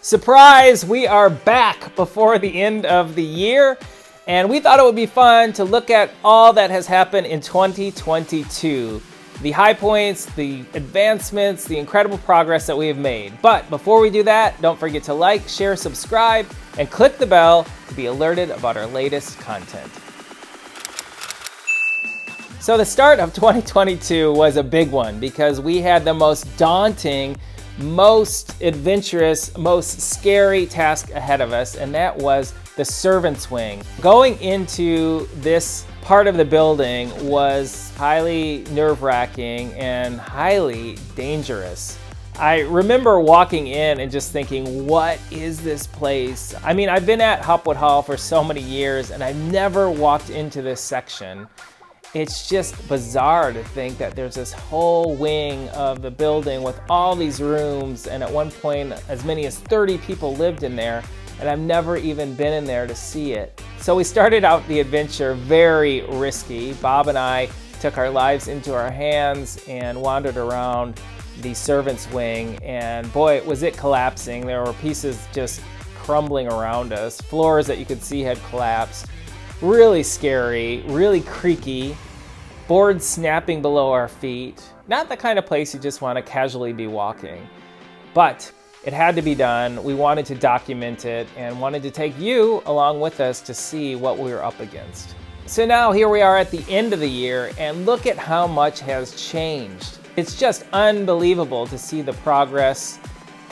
Surprise, we are back before the end of the year, and we thought it would be fun to look at all that has happened in 2022. The high points, the advancements, the incredible progress that we have made. But before we do that, don't forget to like, share, subscribe, and click the bell to be alerted about our latest content. So the start of 2022 was a big one because we had the most daunting, most adventurous, most scary task ahead of us, and that was the servants' wing. Going into this part of the building was highly nerve-wracking and highly dangerous. I remember walking in and just thinking, what is this place? I mean, I've been at Hopwood Hall for so many years and I've never walked into this section. It's just bizarre to think that there's this whole wing of the building with all these rooms, and at one point as many as 30 people lived in there, and I've never even been in there to see it. So we started out the adventure very risky. Bob and I took our lives into our hands and wandered around the servants' wing, and boy, was it collapsing. There were pieces just crumbling around us. Floors that you could see had collapsed. Really scary, really creaky, boards snapping below our feet. Not the kind of place you just want to casually be walking. But it had to be done. We wanted to document it and wanted to take you along with us to see what we were up against. So now here we are at the end of the year, and look at how much has changed. It's just unbelievable to see the progress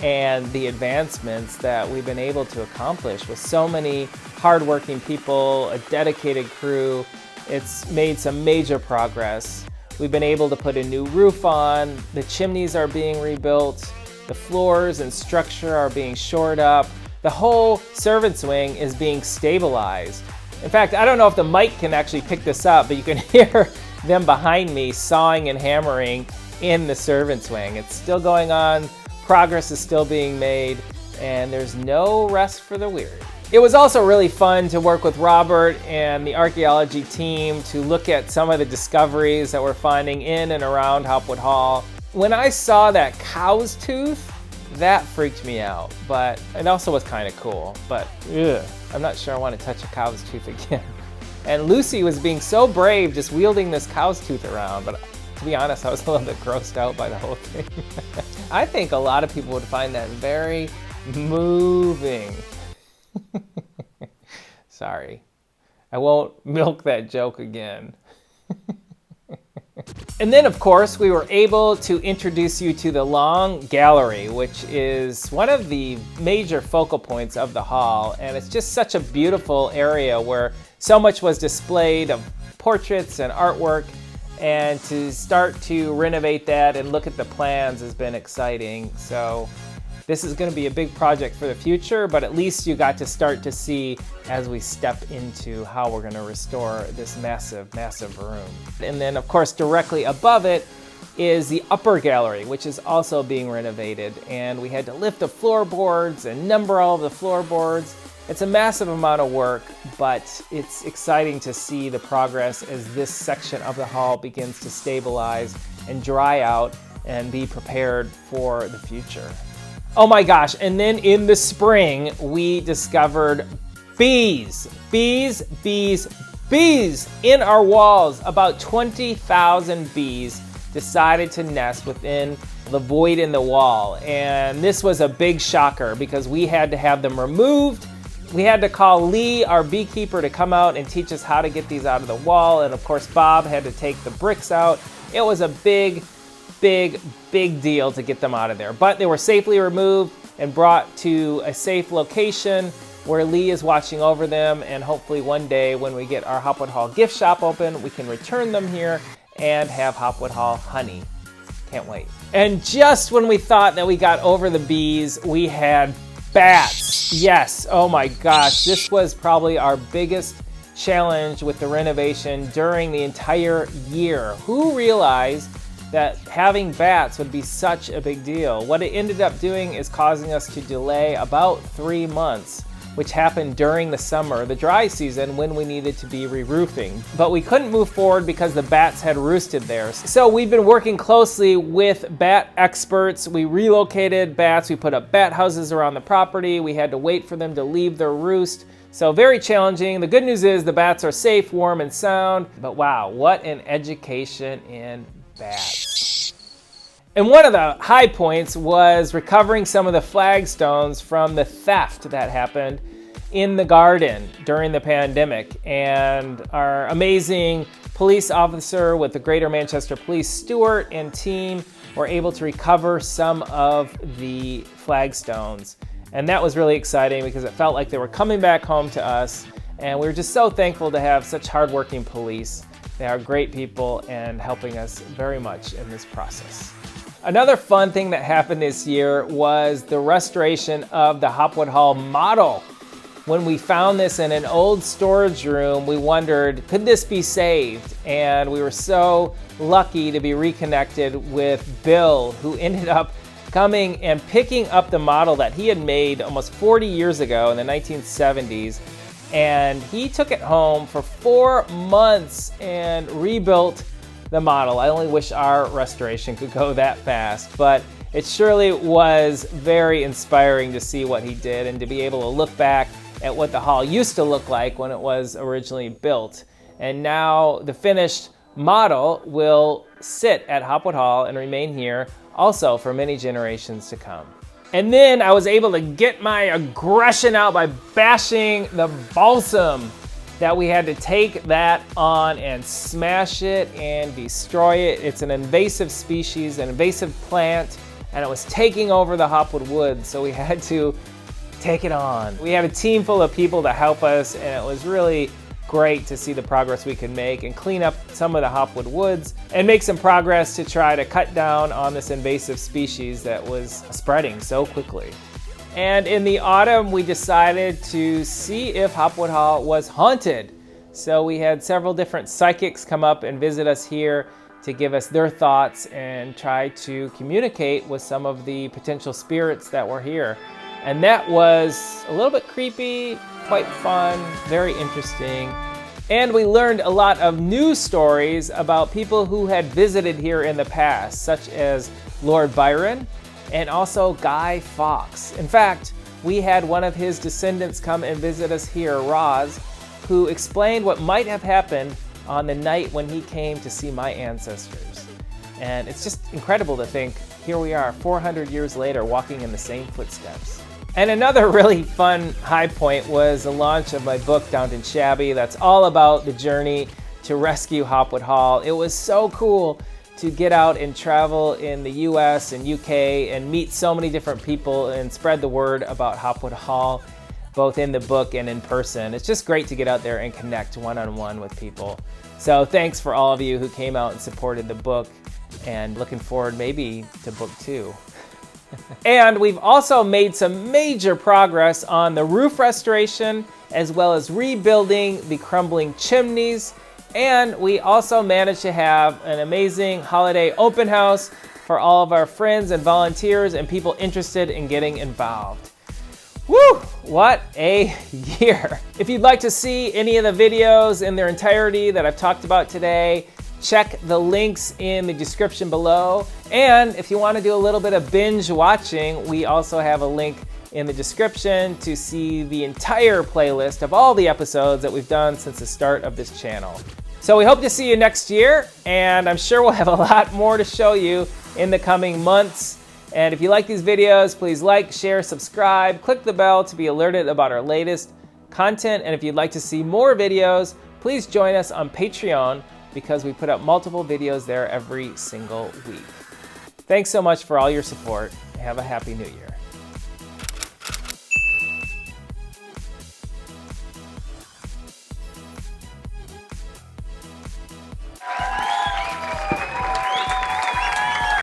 and the advancements that we've been able to accomplish with so many hardworking people, a dedicated crew. It's made some major progress. We've been able to put a new roof on, the chimneys are being rebuilt, the floors and structure are being shored up, the whole servants' wing is being stabilized. In fact, I don't know if the mic can actually pick this up, but you can hear them behind me sawing and hammering in the servants' wing. It's still going on. Progress is still being made, and there's no rest for the weary. It was also really fun to work with Robert and the archaeology team to look at some of the discoveries that we're finding in and around Hopwood Hall. When I saw that cow's tooth, that freaked me out, but it also was kind of cool. But I'm not sure I want to touch a cow's tooth again. And Lucy was being so brave just wielding this cow's tooth around, but to be honest, I was a little bit grossed out by the whole thing. I think a lot of people would find that very moving. Sorry, I won't milk that joke again. And then, of course, we were able to introduce you to the long gallery, which is one of the major focal points of the hall. And it's just such a beautiful area where so much was displayed of portraits and artwork. And to start to renovate that and look at the plans has been exciting. So this is going to be a big project for the future, but at least you got to start to see as we step into how we're going to restore this massive, massive room. And then, of course, directly above it is the upper gallery, which is also being renovated. And we had to lift the floorboards and number all of the floorboards. It's a massive amount of work, but it's exciting to see the progress as this section of the hall begins to stabilize and dry out and be prepared for the future. Oh my gosh, and then in the spring, we discovered bees in our walls. About 20,000 bees decided to nest within the void in the wall. And this was a big shocker because we had to have them removed. We had to call Lee, our beekeeper, to come out and teach us how to get these out of the wall. And of course, Bob had to take the bricks out. It was a big deal to get them out of there. But they were safely removed and brought to a safe location where Lee is watching over them. And hopefully one day when we get our Hopwood Hall gift shop open, we can return them here and have Hopwood Hall honey. Can't wait. And just when we thought that we got over the bees, we had bats. Yes, oh my gosh, this was probably our biggest challenge with the renovation during the entire year. Who realized that having bats would be such a big deal? What it ended up doing is causing us to delay about 3 months which happened during the summer, the dry season, when we needed to be re-roofing. But we couldn't move forward because the bats had roosted there. So we've been working closely with bat experts. We relocated bats, we put up bat houses around the property. We had to wait for them to leave their roost. So very challenging. The good news is the bats are safe, warm, and sound. But wow, what an education in bats. And one of the high points was recovering some of the flagstones from the theft that happened in the garden during the pandemic. And our amazing police officer with the Greater Manchester Police, Stuart, and team were able to recover some of the flagstones. And that was really exciting because it felt like they were coming back home to us. And we were just so thankful to have such hardworking police. They are great people and helping us very much in this process. Another fun thing that happened this year was the restoration of the Hopwood Hall model. When we found this in an old storage room, we wondered, could this be saved? And we were so lucky to be reconnected with Bill, who ended up coming and picking up the model that he had made almost 40 years ago in the 1970s. And he took it home for 4 months and rebuilt the model. I only wish our restoration could go that fast, but it surely was very inspiring to see what he did and to be able to look back at what the hall used to look like when it was originally built. And now the finished model will sit at Hopwood Hall and remain here also for many generations to come. And then I was able to get my aggression out by bashing the balsam, that we had to take that on and smash it and destroy it. It's an invasive species, an invasive plant, and it was taking over the Hopwood woods, so we had to take it on. We had a team full of people to help us, and it was really great to see the progress we could make and clean up some of the Hopwood woods and make some progress to try to cut down on this invasive species that was spreading so quickly. And in the autumn, we decided to see if Hopwood Hall was haunted. So we had several different psychics come up and visit us here to give us their thoughts and try to communicate with some of the potential spirits that were here. And that was a little bit creepy, quite fun, very interesting. And we learned a lot of new stories about people who had visited here in the past, such as Lord Byron, and also Guy Fawkes. In fact, we had one of his descendants come and visit us here, Roz, who explained what might have happened on the night when he came to see my ancestors. And it's just incredible to think, here we are 400 years later walking in the same footsteps. And another really fun high point was the launch of my book, Downton, Shabby. That's all about the journey to rescue Hopwood Hall. It was so cool to get out and travel in the US and UK and meet so many different people and spread the word about Hopwood Hall, both in the book and in person. It's just great to get out there and connect one-on-one with people. So thanks for all of you who came out and supported the book, and looking forward maybe to book 2. And we've also made some major progress on the roof restoration, as well as rebuilding the crumbling chimneys. And we also managed to have an amazing holiday open house for all of our friends and volunteers and people interested in getting involved. Woo! What a year! If you'd like to see any of the videos in their entirety that I've talked about today, check the links in the description below. And if you want to do a little bit of binge watching, we also have a link in the description to see the entire playlist of all the episodes that we've done since the start of this channel. So we hope to see you next year, and I'm sure we'll have a lot more to show you in the coming months. And if you like these videos, please like, share, subscribe, click the bell to be alerted about our latest content. And if you'd like to see more videos, please join us on Patreon, because we put up multiple videos there every single week. Thanks so much for all your support. Have a happy new year.